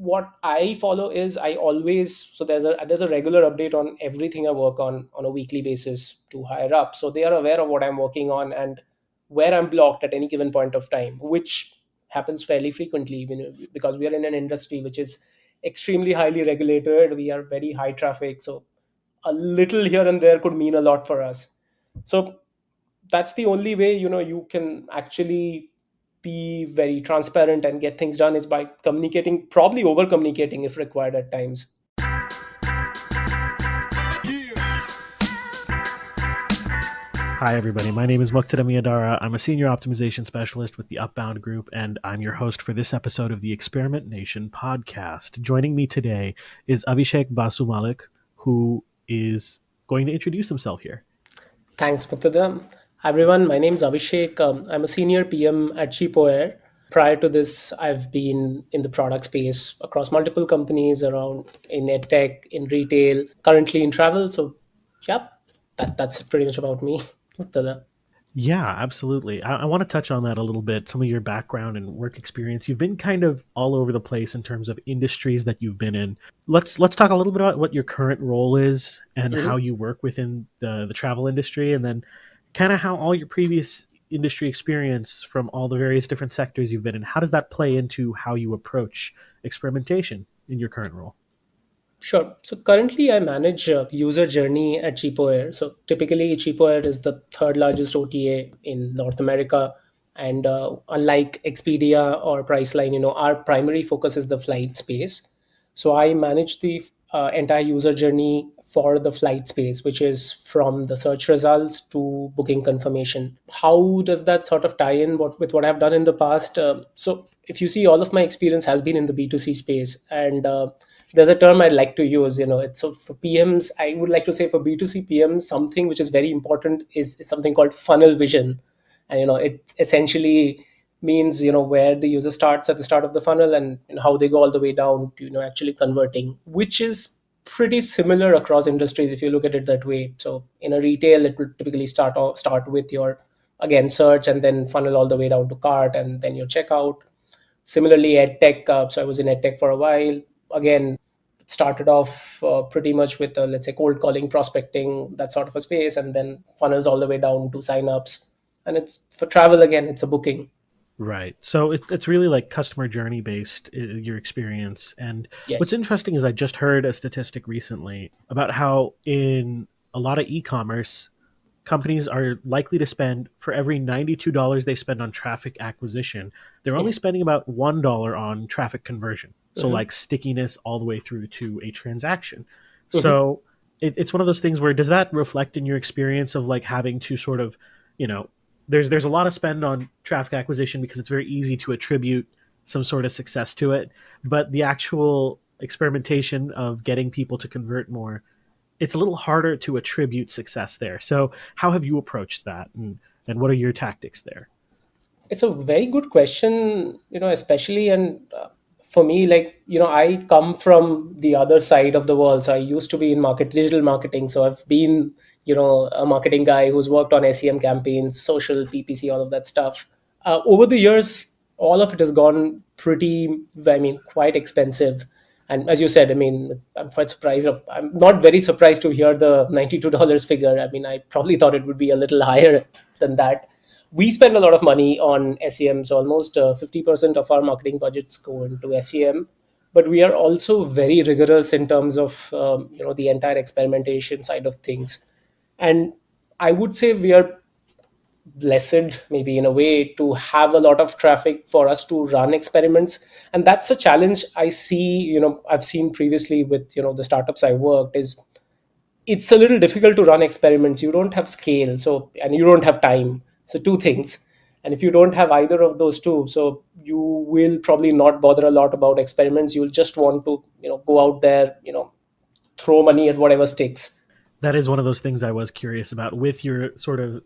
what I follow is I always, so there's a regular update on everything I work on a weekly basis to higher up, so they are aware of what I'm working on and where I'm blocked at any given point of time, which happens fairly frequently, because we are in an industry which is extremely highly regulated. We are very high traffic, so a little here and there could mean a lot for us. So that's the only way you can actually be very transparent and get things done, is by communicating, probably over communicating if required at times. Hi, everybody. My name is Muqtada Miyadara. I'm a senior optimization specialist with the Upbound Group, and I'm your host for this episode of the Experimentation podcast. Joining me today is Avishek Basu Mallick, who is going to introduce himself here. Thanks, Muktada. Hi everyone, my name is Avishek. I'm a senior PM at CheapOair. Prior to this, I've been in the product space across multiple companies around in edtech, in retail, currently in travel. So yeah, that's pretty much about me. Muktada. Yeah, absolutely. I want to touch on that a little bit, some of your background and work experience. You've been kind of all over the place in terms of industries that you've been in. Let's talk a little bit about what your current role is and how Mhm. you work within the travel industry, and then kind of how all your previous industry experience from all the various different sectors you've been in, how does that play into how you approach experimentation in your current role? Sure. So currently, I manage user journey at CheapOair. So typically, CheapOair is the third largest OTA in North America, and unlike Expedia or Priceline, our primary focus is the flight space. So I manage the entire user journey for the flight space, which is from the search results to booking confirmation. How does that sort of tie in with what I've done in the past? So if you see, all of my experience has been in the B2C space, and there's a term I'd like to use. It's, so for PMs, I would like to say, for B2C PMs, something which is very important is something called funnel vision. And it essentially means where the user starts at the start of the funnel, and how they go all the way down to actually converting, which is pretty similar across industries if you look at it that way. So in a retail, it would typically start with your, again, search, and then funnel all the way down to cart and then your checkout. Similarly, edtech, so I was in edtech for a while. Again, started off pretty much with, let's say, cold calling, prospecting, that sort of a space, and then funnels all the way down to signups. And it's for travel, again, it's a booking. Right. So it's really like customer journey based, your experience. And what's Yes. interesting is I just heard a statistic recently about how in a lot of e-commerce, companies are likely to spend, for every $92 they spend on traffic acquisition, they're only Mhm. spending about $1 on traffic conversion. So Mhm. like stickiness all the way through to a transaction. Mhm. So it's one of those things where, does that reflect in your experience of like having to sort of, you know, there's a lot of spend on traffic acquisition because it's very easy to attribute some sort of success to it, but the actual experimentation of getting people to convert more, it's a little harder to attribute success there. So how have you approached that, and what are your tactics there? It's a very good question, especially, and for me, like, I come from the other side of the world. So I used to be in digital marketing. So I've been, a marketing guy who's worked on SEM campaigns, social, PPC, all of that stuff. Over the years, all of it has gone pretty, I mean, quite expensive. And as you said, I mean, I'm quite surprised. I'm not very surprised to hear the $92 figure. I mean, I probably thought it would be a little higher than that. We spend a lot of money on SEM, so almost 50% of our marketing budgets go into SEM. But we are also very rigorous in terms of the entire experimentation side of things. And I would say we are blessed, maybe in a way, to have a lot of traffic for us to run experiments. And that's a challenge I see. I've seen previously with the startups I worked, is it's a little difficult to run experiments. You don't have scale, so, and you don't have time. So two things. And if you don't have either of those two, so you will probably not bother a lot about experiments. You'll just want to go out there, throw money at whatever sticks. That is one of those things I was curious about with your sort of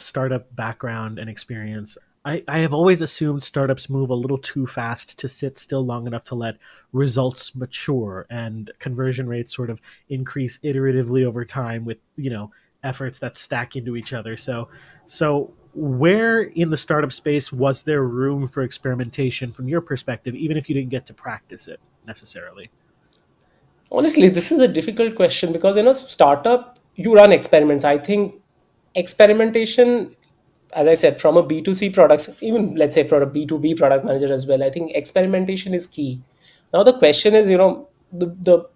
startup background and experience. I have always assumed startups move a little too fast to sit still long enough to let results mature and conversion rates sort of increase iteratively over time with, efforts that stack into each other. So where in the startup space was there room for experimentation from your perspective, even if you didn't get to practice it? necessarily. Honestly, this is a difficult question because in a startup, you run experiments. I think experimentation, as I said, from a B2C products, even let's say for a B2B product manager as well, I think experimentation is key. Now the question is, the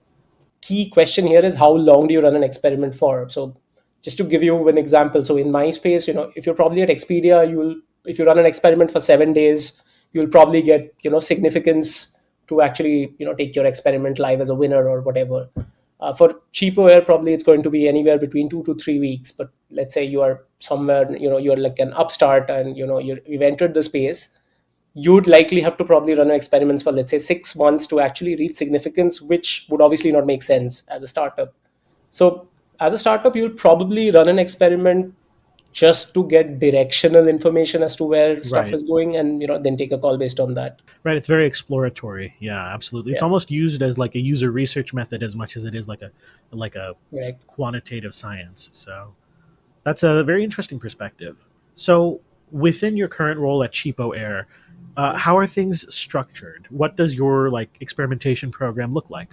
key question here is how long do you run an experiment for? So just to give you an example, so in my space, if you're probably at Expedia, you'll if you run an experiment for 7 days, you'll probably get significance to actually take your experiment live as a winner or whatever. For CheapOair, probably it's going to be anywhere between 2 to 3 weeks. But let's say you are somewhere, you're like an upstart, and you've entered the space, you'd likely have to probably run experiments for let's say 6 months to actually reach significance, which would obviously not make sense as a startup. So as a startup, you'll probably run an experiment just to get directional information as to where stuff Right. is going, and then take a call based on that. Right. It's very exploratory. Yeah, absolutely. It's Yeah, almost used as like a user research method as much as it is like a right. quantitative science. So that's a very interesting perspective. So within your current role at CheapOair, how are things structured? What does your like experimentation program look like?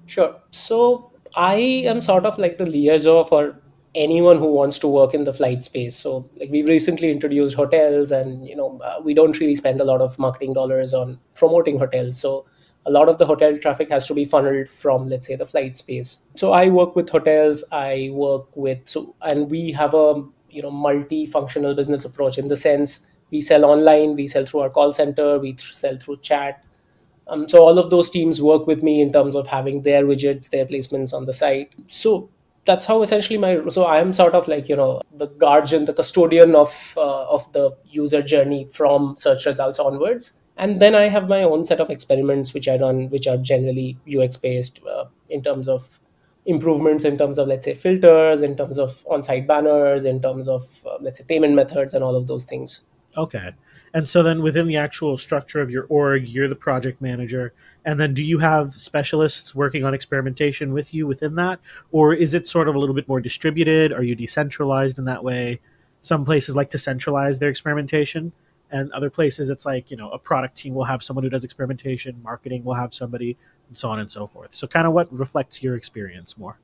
Sure. So I am sort of like the liaison for anyone who wants to work in the flight space. So like we've recently introduced hotels, and we don't really spend a lot of marketing dollars on promoting hotels. So a lot of the hotel traffic has to be funneled from let's say the flight space. So I work with hotels. I work with and we have a multi-functional business approach, in the sense we sell online, we sell through our call center, we sell through chat. So all of those teams work with me in terms of having their widgets, their placements on the site. So that's how essentially so I am sort of like the guardian, the custodian of the user journey from search results onwards. And then I have my own set of experiments which I run, which are generally UX based, in terms of improvements, in terms of let's say filters, in terms of on-site banners, in terms of let's say payment methods, and all of those things. Okay. And so then within the actual structure of your org, you're the project manager. And then do you have specialists working on experimentation with you within that? Or is it sort of a little bit more distributed? Are you decentralized in that way? Some places like to centralize their experimentation. And other places, it's like, a product team will have someone who does experimentation, marketing will have somebody, and so on and so forth. So, kind of what reflects your experience more?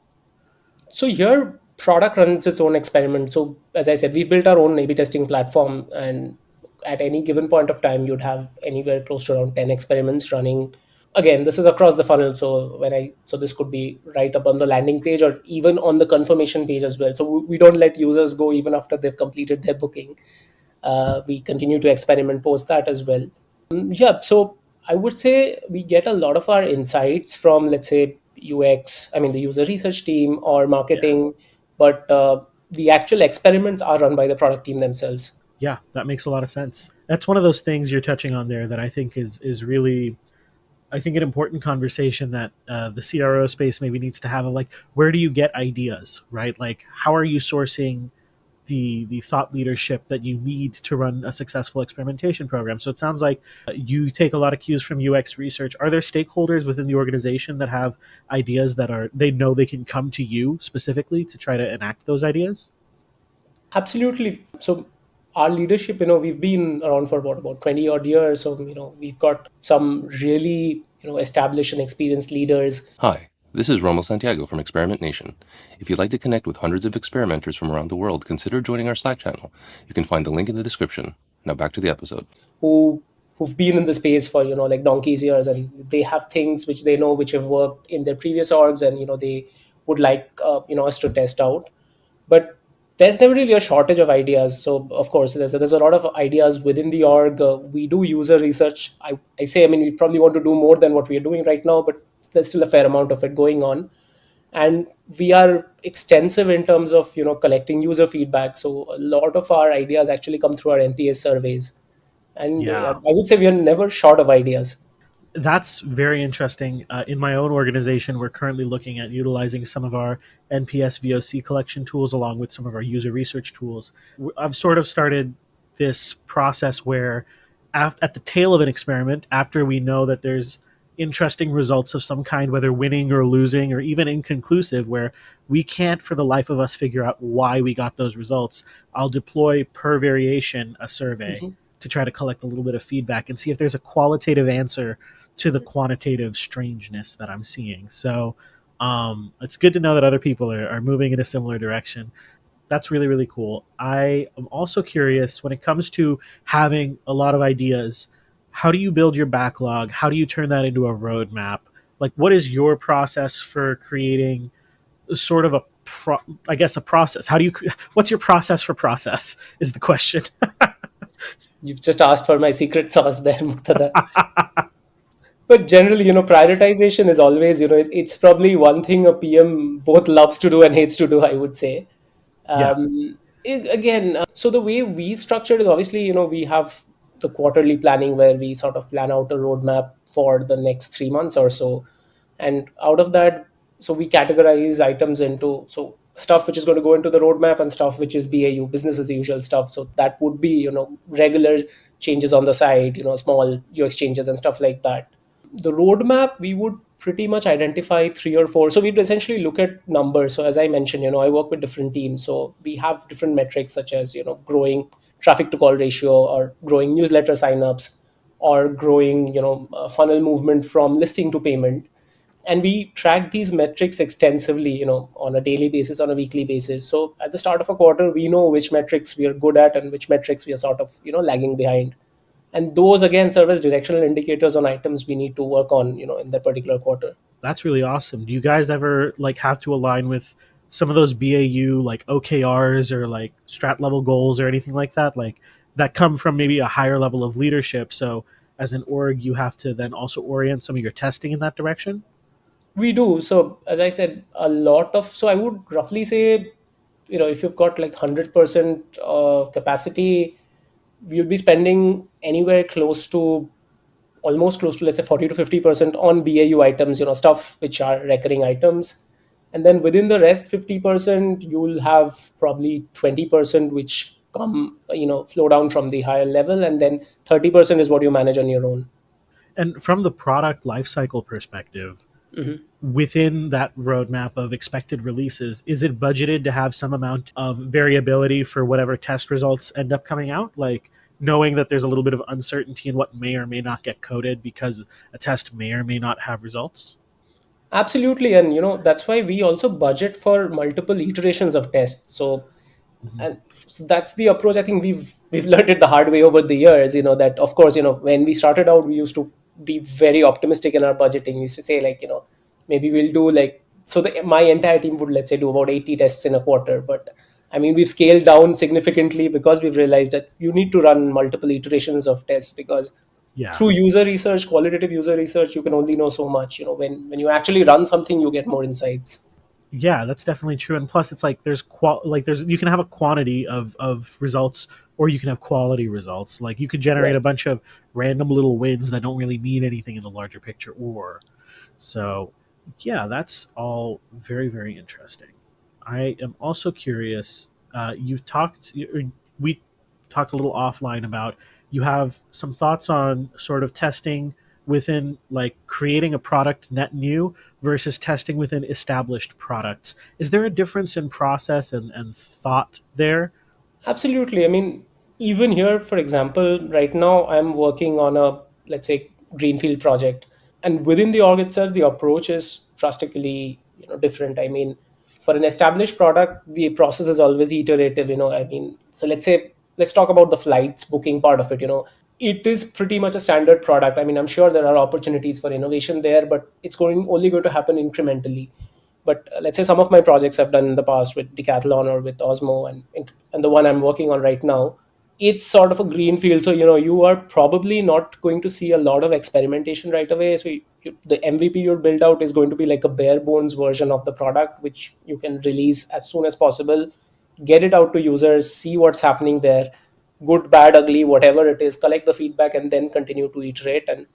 So here, product runs its own experiment. So as I said, we've built our own A/B testing platform, and at any given point of time, you'd have anywhere close to around 10 experiments running. Again, this is across the funnel. So this could be right up on the landing page or even on the confirmation page as well. So we don't let users go even after they've completed their booking. We continue to experiment post that as well. Yeah, so I would say we get a lot of our insights from, let's say, UX, I mean, the user research team or Yeah. marketing, but the actual experiments are run by the product team themselves. Yeah, that makes a lot of sense. That's one of those things you're touching on there that I think is really, I think, an important conversation that the CRO space maybe needs to have. Of like, where do you get ideas, right? Like, how are you sourcing the thought leadership that you need to run a successful experimentation program? So it sounds like you take a lot of cues from UX research. Are there stakeholders within the organization that have ideas that are they know they can come to you specifically to try to enact those ideas? Absolutely. So our leadership, we've been around for about 20 odd years. So, we've got some really, established and experienced leaders. Hi, this is Romo Santiago from Experimentation. If you'd like to connect with hundreds of experimenters from around the world, consider joining our Slack channel. You can find the link in the description. Now back to the episode. Who've been in the space for like donkey's years, and they have things which they know which have worked in their previous orgs, and they would like us to test out. But there's never really a shortage of ideas. So of course there's a lot of ideas within the org. We do user research. I say, I mean, we probably want to do more than what we are doing right now, but there's still a fair amount of it going on. And we are extensive in terms of collecting user feedback. So a lot of our ideas actually come through our NPS surveys, and Yeah, I would say we are never short of ideas. that's very interesting. In my own organization, we're currently looking at utilizing some of our NPS VOC collection tools along with some of our user research tools. I've sort of started this process where, at the tail of an experiment, after we know that there's interesting results of some kind, whether winning or losing or even inconclusive, where we can't for the life of us figure out why we got those results, I'll deploy per variation a survey Mhm. to try to collect a little bit of feedback and see if there's a qualitative answer to the quantitative strangeness that I'm seeing. So it's good to know that other people are moving in a similar direction. That's really, really cool. I am also curious when it comes to having a lot of ideas, how do you build your backlog? How do you turn that into a roadmap? Like, what is your process for creating sort of I guess a process? What's your process for process is the question. You've just asked for my secret sauce there, Muktada. But generally, prioritization is always, it's probably one thing a PM both loves to do and hates to do, I would say. Yeah, Again, so the way we structured is obviously, we have the quarterly planning where we sort of plan out a roadmap for the next 3 months or so. And out of that, so we categorize items into, so stuff which is going to go into the roadmap and stuff which is BAU, business as usual stuff. So that would be, regular changes on the side, small UX changes and stuff like that. The roadmap, we would pretty much identify three or four. So we'd essentially look at numbers. So as I mentioned, I work with different teams, so we have different metrics such as growing traffic to call ratio, or growing newsletter signups, or growing funnel movement from listing to payment. And we track these metrics extensively, on a daily basis, on a weekly basis. So at the start of a quarter, we know which metrics we are good at and which metrics we are sort of lagging behind, and those again serve as directional indicators on items we need to work on in that particular quarter. that's really awesome. Do you guys ever like have to align with some of those BAU like OKRs or like strat level goals or anything like that? Like that come from maybe a higher level of leadership. So as an org, you have to then also orient some of your testing in that direction. We do. So as I said, a lot of, so I would roughly say, if you've got like 100% capacity, you'd be spending anywhere close to, almost close to, let's say, 40 to 50% on BAU items, stuff which are recurring items. And then within the rest 50%, you'll have probably 20% which come, flow down from the higher level. And then 30% is what you manage on your own. And from the product lifecycle perspective, Mhm. within that roadmap of expected releases, is it budgeted to have some amount of variability for whatever test results end up coming out? Like knowing that there's a little bit of uncertainty in what may or may not get coded because a test may or may not have results? Absolutely. And, that's why we also budget for multiple iterations of tests. So, Mhm. and so that's the approach. I think we've learned it the hard way over the years, that of course, when we started out, we used to be very optimistic in our budgeting. We used to say, like, maybe we'll do like, so my entire team would, let's say, do about 80 tests in a quarter. But I mean, we've scaled down significantly because we've realized that you need to run multiple iterations of tests, because Yeah. through user research, qualitative user research, you can only know so much. When you actually run something, you get more insights. Yeah, that's definitely true. And plus, it's like there's you can have a quantity of results, or you can have quality results. Like you could generate Right. a bunch of random little wins that don't really mean anything in the larger picture. Or so, yeah, that's all very, very interesting. I am also curious. We talked a little offline about you have some thoughts on sort of testing within like creating a product net new versus testing within established products. Is there a difference in process and thought there? Absolutely. I mean, even here, for example, right now I'm working on a, let's say, greenfield project, and within the org itself, the approach is drastically, different. I mean, for an established product, the process is always iterative. I mean, so let's talk about the flights booking part of it. It is pretty much a standard product. I mean, I'm sure there are opportunities for innovation there, but it's only going to happen incrementally. But let's say some of my projects I've done in the past with Decathlon or with Osmo, and the one I'm working on right now, it's sort of a green field. So you are probably not going to see a lot of experimentation right away. So the MVP you build out is going to be like a bare bones version of the product, which you can release as soon as possible, get it out to users, see what's happening there, good, bad, ugly, whatever it is, collect the feedback, and then continue to iterate. And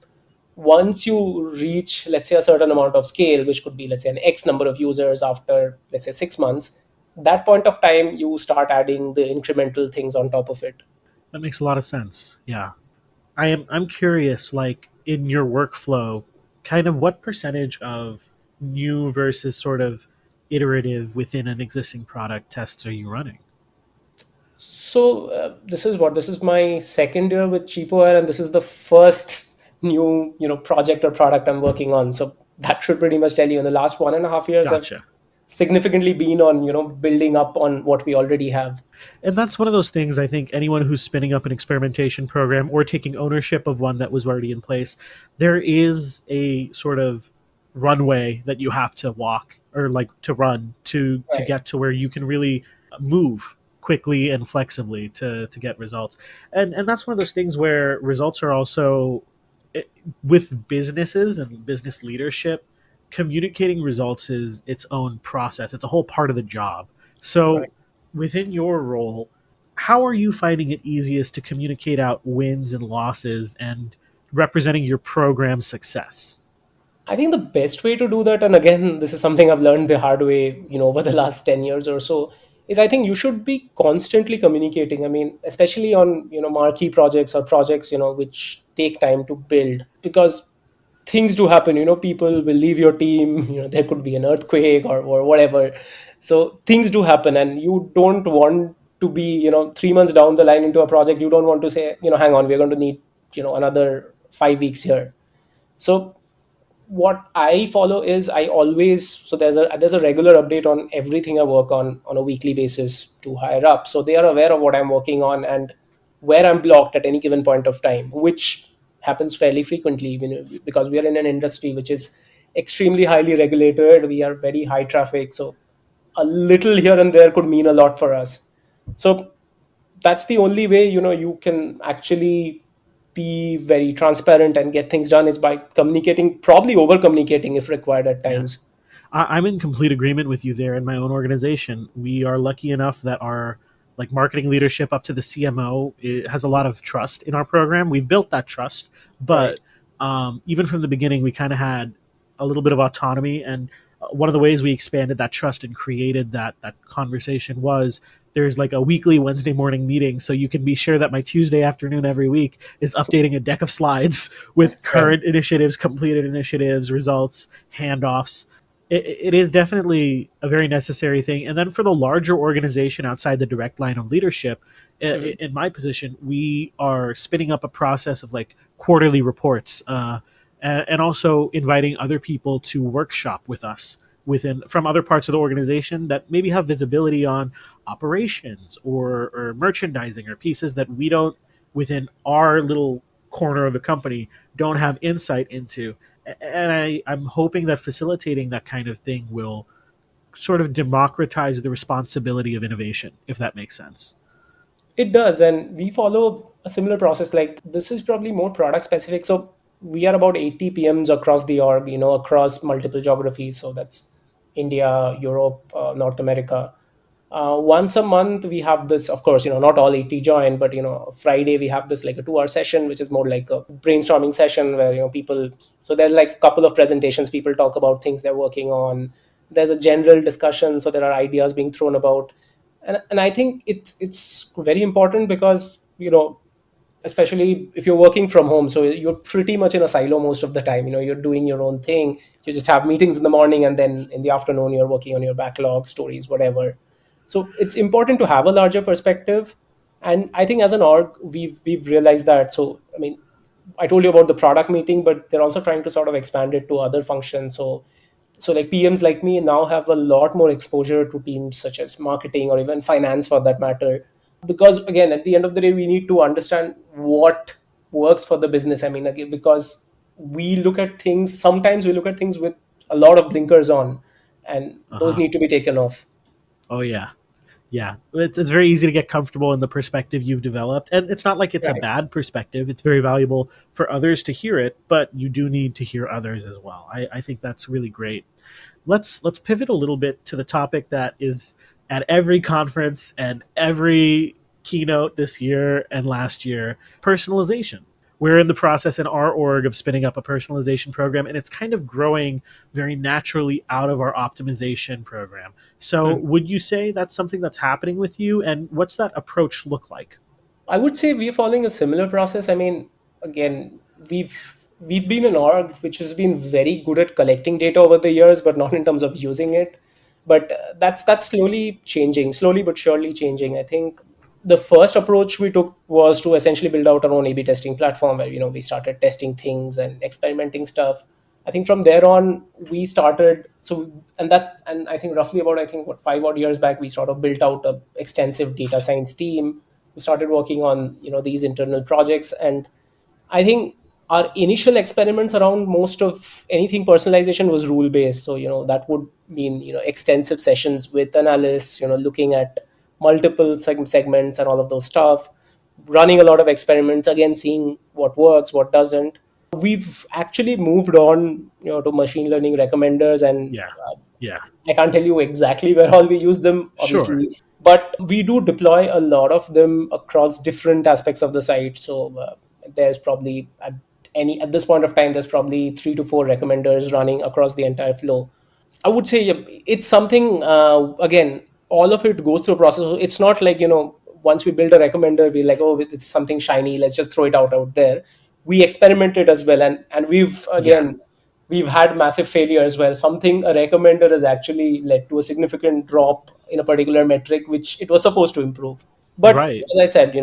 once you reach, let's say, a certain amount of scale, which could be, let's say, an X number of users after, let's say, 6 months, that point of time, you start adding the incremental things on top of it. That makes a lot of sense. Yeah. I'm curious, like in your workflow, kind of what percentage of new versus sort of iterative within an existing product tests are you running? So this is my second year with CheapOair, and this is the first new project or product I'm working on. So that should pretty much tell you. In the last 1.5 years, I've Gotcha. significantly been on building up on what we already have. And that's one of those things. I think anyone who's spinning up an experimentation program or taking ownership of one that was already in place, there is a sort of runway that you have to walk or like to run to Right. get to where you can really move quickly and flexibly to get results. And that's one of those things where results are also it, with businesses and business leadership, communicating results is its own process. It's a whole part of the job. Right. So within your role, how are you finding it easiest to communicate out wins and losses and representing your program success? I think the best way to do that, and again, this is something I've learned the hard way, over the last 10 years or so, is I think you should be constantly communicating. I mean, especially on, marquee projects or projects, which take time to build, because things do happen, people will leave your team, there could be an earthquake or whatever. So things do happen, and you don't want to be, 3 months down the line into a project, you don't want to say, hang on, we're going to need, another 5 weeks here. So what I follow is I always, so there's a regular update on everything I work on a weekly basis to higher up, so they are aware of what I'm working on and where I'm blocked at any given point of time, which happens fairly frequently, because we are in an industry which is extremely highly regulated. We are very high traffic, so a little here and there could mean a lot for us. So that's the only way you can actually be very transparent and get things done, is by communicating, probably over communicating if required at Yeah. times. I'm in complete agreement with you there. In my own organization, we are lucky enough that our like marketing leadership up to the CMO has a lot of trust in our program. We've built that trust, Right. but even from the beginning, we kind of had a little bit of autonomy. And one of the ways we expanded that trust and created that conversation was there's like a weekly Wednesday morning meeting, so you can be sure that my Tuesday afternoon every week is updating a deck of slides with Right. current initiatives, completed initiatives, results, handoffs. It is definitely a very necessary thing. And then for the larger organization outside the direct line of leadership, Mhm. in my position, we are spinning up a process of like quarterly reports, and also inviting other people to workshop with us within from other parts of the organization that maybe have visibility on operations or merchandising or pieces that we don't within our little corner of the company don't have insight into. And I'm hoping that facilitating that kind of thing will sort of democratize the responsibility of innovation, if that makes sense. It does, and we follow a similar process. Like, this is probably more product specific. So we are about 80 PMs across the org, across multiple geographies. So that's India, Europe, North America. Once a month we have this, of course, not all 80 join, but Friday we have this like a 2 hour session, which is more like a brainstorming session where people, so there's like a couple of presentations, people talk about things they're working on, there's a general discussion, so there are ideas being thrown about. And I think it's very important, because especially if you're working from home, so you're pretty much in a silo most of the time. You're doing your own thing, you just have meetings in the morning, and then in the afternoon you're working on your backlog stories, whatever. So it's important to have a larger perspective. And I think as an org, we've realized that. So I mean, I told you about the product meeting, but they're also trying to sort of expand it to other functions. So like PMs like me now have a lot more exposure to teams such as marketing or even finance, for that matter, because again, at the end of the day, we need to understand what works for the business. I mean, again, because sometimes we look at things with a lot of blinkers on, and Uh those huh. need to be taken off. Oh yeah. Yeah, it's very easy to get comfortable in the perspective you've developed, and it's not like it's a Right. bad perspective. It's very valuable for others to hear it, but you do need to hear others as well. I think that's really great. Let's pivot a little bit to the topic that is at every conference and every keynote this year and last year: personalization. We're in the process in our org of spinning up a personalization program, and it's kind of growing very naturally out of our optimization program. So Hmm. would you say that's something that's happening with you, and what's that approach look like? I would say we're following a similar process. I mean, again, we've been an org which has been very good at collecting data over the years, but not in terms of using it. But that's slowly changing, slowly but surely changing. I think the first approach we took was to essentially build out our own A/B testing platform, where we started testing things and experimenting stuff. I think from there on we started. So and I think roughly about, I think, what, 5 odd years back, we sort of built out a extensive data science team. We started working on these internal projects, and I think our initial experiments around most of anything personalization was rule based. So, that would mean, extensive sessions with analysts, looking at multiple segments and all of those stuff, running a lot of experiments, again, seeing what works, what doesn't. We've actually moved on, to machine learning recommenders, and Yeah. Yeah. I can't tell you exactly where all we use them, Sure. obviously, but we do deploy a lot of them across different aspects of the site. So there's probably at this point of time, there's probably 3 to 4 recommenders running across the entire flow. I would say, yeah, it's something. Again, all of it goes through a process. So it's not like, once we build a recommender, we're like, oh, it's something shiny, let's just throw it out there. We experimented as well, and Yeah. we've had massive failures where something a recommender has actually led to a significant drop in a particular metric which it was supposed to improve. But Right. as I said,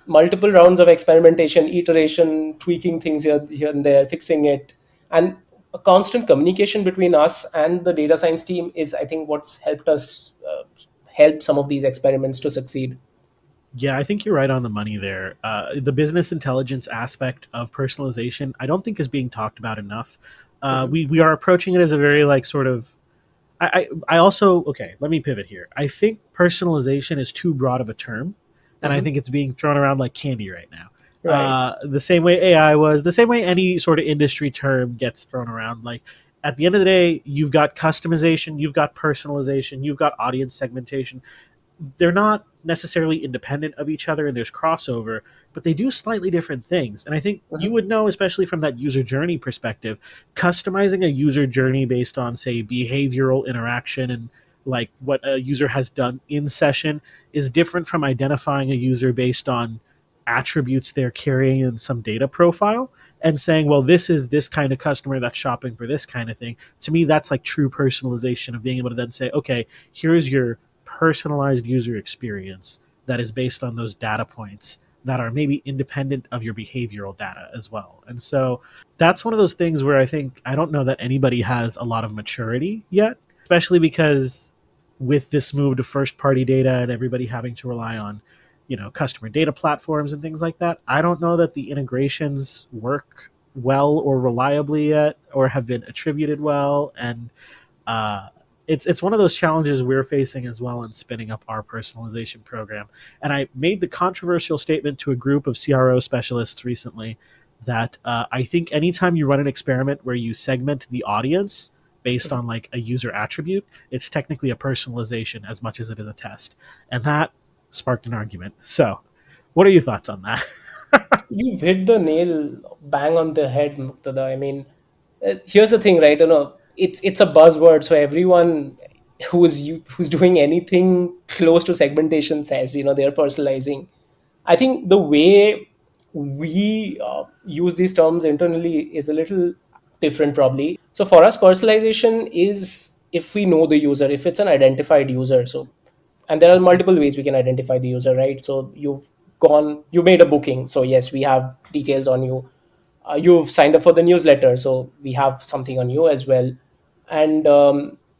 multiple rounds of experimentation, iteration, tweaking things here and there, fixing it, and a constant communication between us and the data science team is, I think, what's helped us help some of these experiments to succeed. Yeah, I think you're right on the money there. The business intelligence aspect of personalization, I don't think is being talked about enough. Mhm. We are approaching it as a very like sort of. I also okay. Let me pivot here. I think personalization is too broad of a term, and I Mhm. think it's being thrown around like candy right now. Right. The same way AI was, the same way any sort of industry term gets thrown around. Like at the end of the day, you've got customization, you've got personalization, you've got audience segmentation. They're not necessarily independent of each other and there's crossover, but they do slightly different things. And I think you Mhm. would know, especially from that user journey perspective, customizing a user journey based on, say, behavioral interaction and like what a user has done in session is different from identifying a user based on attributes they're carrying in some data profile and saying, well, this is this kind of customer that's shopping for this kind of thing. To me, that's like true personalization of being able to then say, okay, here's your personalized user experience that is based on those data points that are maybe independent of your behavioral data as well. And so that's one of those things where I don't know that anybody has a lot of maturity yet, especially because with this move to first party data and everybody having to rely on, customer data platforms and things like that, I don't know that the integrations work well or reliably yet or have been attributed well. And uh, it's one of those challenges we're facing as well in spinning up our personalization program. And I made the controversial statement to a group of CRO specialists recently that I think anytime you run an experiment where you segment the audience based on like a user attribute, it's technically a personalization as much as it is a test. And that sparked an argument. So, what are your thoughts on that? You've hit the nail bang on the head, Muktada. I mean, here's the thing, right? It's a buzzword, so everyone who's doing anything close to segmentation says, they're personalizing. I think the way we use these terms internally is a little different, probably. So for us, personalization is if we know the user, if it's an identified user. So, and there are multiple ways we can identify the user, right? So you made a booking. So yes, we have details on you. You've signed up for the newsletter, so we have something on you as well. And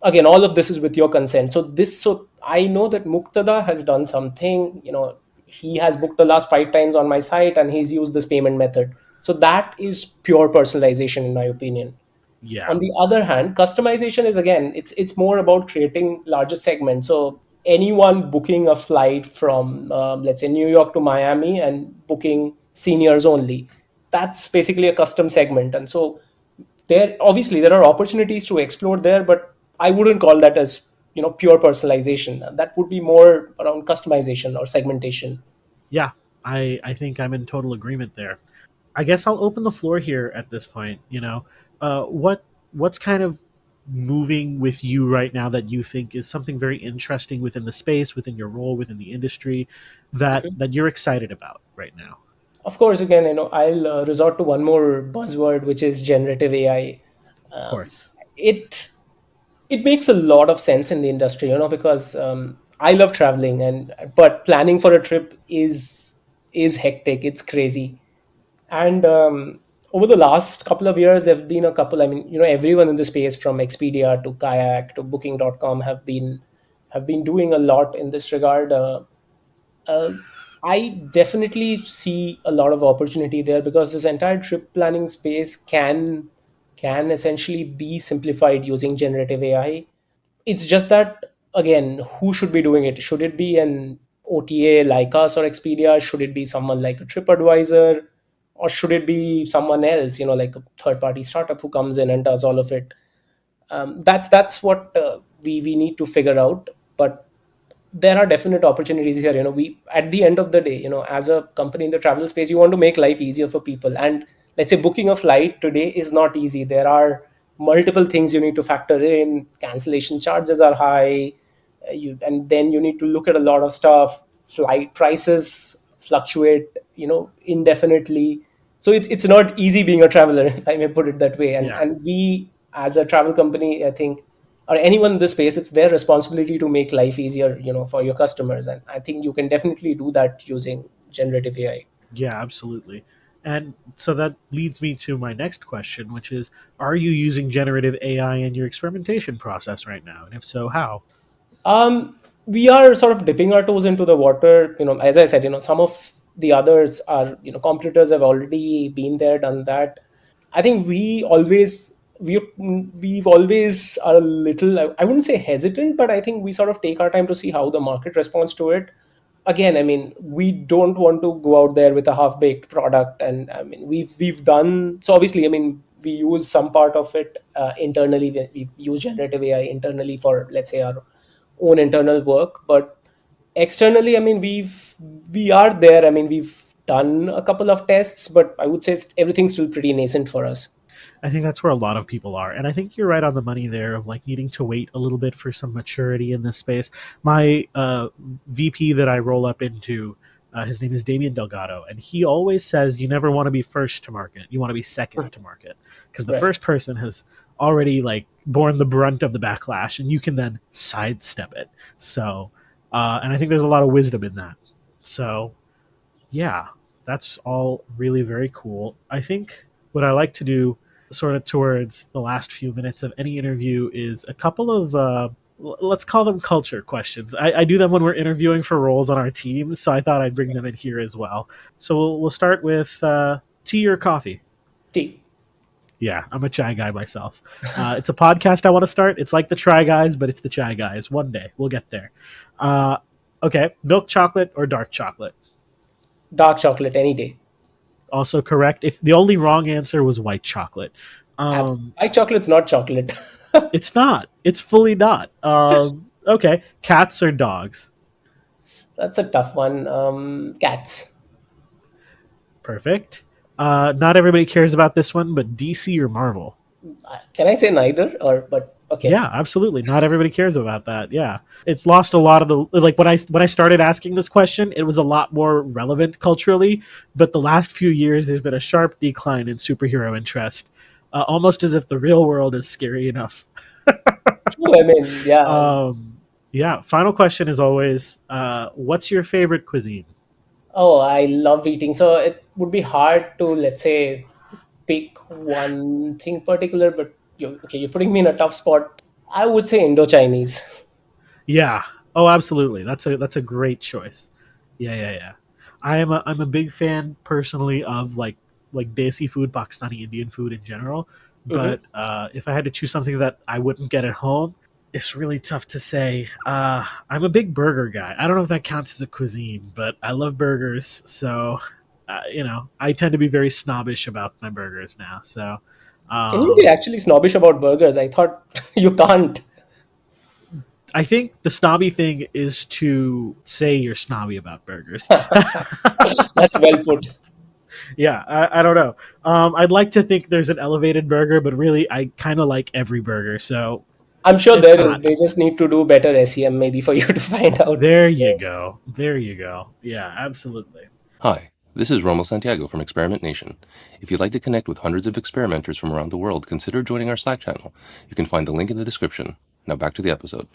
again, all of this is with your consent. So I know that Muktada has done something. He has booked the last 5 times on my site, and he's used this payment method. So that is pure personalization, in my opinion. Yeah. On the other hand, customization is, again, it's more about creating larger segments. So anyone booking a flight from let's say New York to Miami and booking seniors only, that's basically a custom segment. And so there are opportunities to explore there, but I wouldn't call that as pure personalization. That would be more around customization or segmentation. Yeah. I think I'm in total agreement there. I guess I'll open the floor here at this point. What's kind of moving with you right now that you think is something very interesting within the space, within your role, within the industry, that you're excited about right now? Of course, again, I'll resort to one more buzzword, which is generative AI. Of um, course. it it makes a lot of sense in the industry, because I love traveling, and but planning for a trip is hectic. It's crazy. And over the last couple of years, there've been a couple. I mean, everyone in the space, from Expedia to Kayak to Booking.com, have been doing a lot in this regard. Uh, I definitely see a lot of opportunity there, because this entire trip planning space can essentially be simplified using generative AI. It's just that, again, who should be doing it? Should it be an OTA like us or Expedia? Should it be someone like a TripAdvisor, or should it be someone else? Like a third party startup who comes in and does all of it. That's what we need to figure out. But there are definite opportunities here. We, at the end of the day, as a company in the travel space, you want to make life easier for people. And let's say booking a flight today is not easy. There are multiple things you need to factor in. Cancellation charges are high. And then you need to look at a lot of stuff. Flight prices fluctuate, indefinitely. So it's not easy being a traveler, if I may put it that way. and Yeah. and we, as a travel company, I think, or anyone in this space, it's their responsibility to make life easier, for your customers. And I think you can definitely do that using generative AI. Yeah, absolutely. And so that leads me to my next question, which is, are you using generative AI in your experimentation process right now? And if so, how? We are sort of dipping our toes into the water. As I said, some of the others are, competitors have already been there, done that. I think we've always are a little, I wouldn't say hesitant, but I think we sort of take our time to see how the market responds to it. Again, I mean, we don't want to go out there with a half baked product. And I mean, we've done so. Obviously, I mean, we use some part of it internally. We've used generative AI internally for, let's say, our own internal work. But externally, I mean, we are there. I mean, we've done a couple of tests, but I would say everything's still pretty nascent for us. I think that's where a lot of people are. And I think you're right on the money there of like needing to wait a little bit for some maturity in this space. My VP that I roll up into, his name is Damien Delgado, and he always says you never want to be first to market. You want to be second Hmm. to market because the Right. first person has already like borne the brunt of the backlash and you can then sidestep it. So, and I think there's a lot of wisdom in that. So, yeah, that's all really very cool. I think what I like to do, sort of towards the last few minutes of any interview, is a couple of let's call them culture questions. I do them when we're interviewing for roles on our team, so I thought I'd bring them in here as well. So we'll start with tea or coffee. Tea. Yeah, I'm a chai guy myself. It's a podcast I want to start. It's like the Try Guys, but it's the chai guys. One day we'll get there. Uh, okay, milk chocolate or dark chocolate? Dark chocolate any day. Also correct. If the only wrong answer was white chocolate, White chocolate's not chocolate. it's not. It's fully not. Okay, cats or dogs? That's a tough one. Cats. Perfect. Not everybody cares about this one, but DC or Marvel? Can I say neither? But okay. Yeah, absolutely. Not everybody cares about that. Yeah, it's lost a lot of the like when I started asking this question, it was a lot more relevant culturally, but the last few years there's been a sharp decline in superhero interest, almost as if the real world is scary enough. True. I mean, yeah. Um, yeah. Final question is always, what's your favorite cuisine? Oh, I love eating. So it would be hard to, let's say, pick one thing particular. But you're putting me in a tough spot. I would say Indo-Chinese. Yeah. Oh, absolutely. That's a great choice. Yeah, yeah, yeah. I'm a big fan personally of like desi food, Pakistani Indian food in general. Hmm. But if I had to choose something that I wouldn't get at home, it's really tough to say. I'm a big burger guy. I don't know if that counts as a cuisine, but I love burgers. So, I tend to be very snobbish about my burgers now. So, Can you be um, actually snobbish about burgers? I thought you can't. I think the snobby thing is to say you're snobby about burgers. That's well put. Yeah, I don't know. I'd like to think there's an elevated burger, but really, I kind of like every burger. So I'm sure it's there is. not. They just need to do better SEM maybe for you to find out. There you go. There you go. Yeah, absolutely. Hi, this is Romo Santiago from Experiment Nation. If you'd like to connect with hundreds of experimenters from around the world, consider joining our Slack channel. You can find the link in the description. Now back to the episode.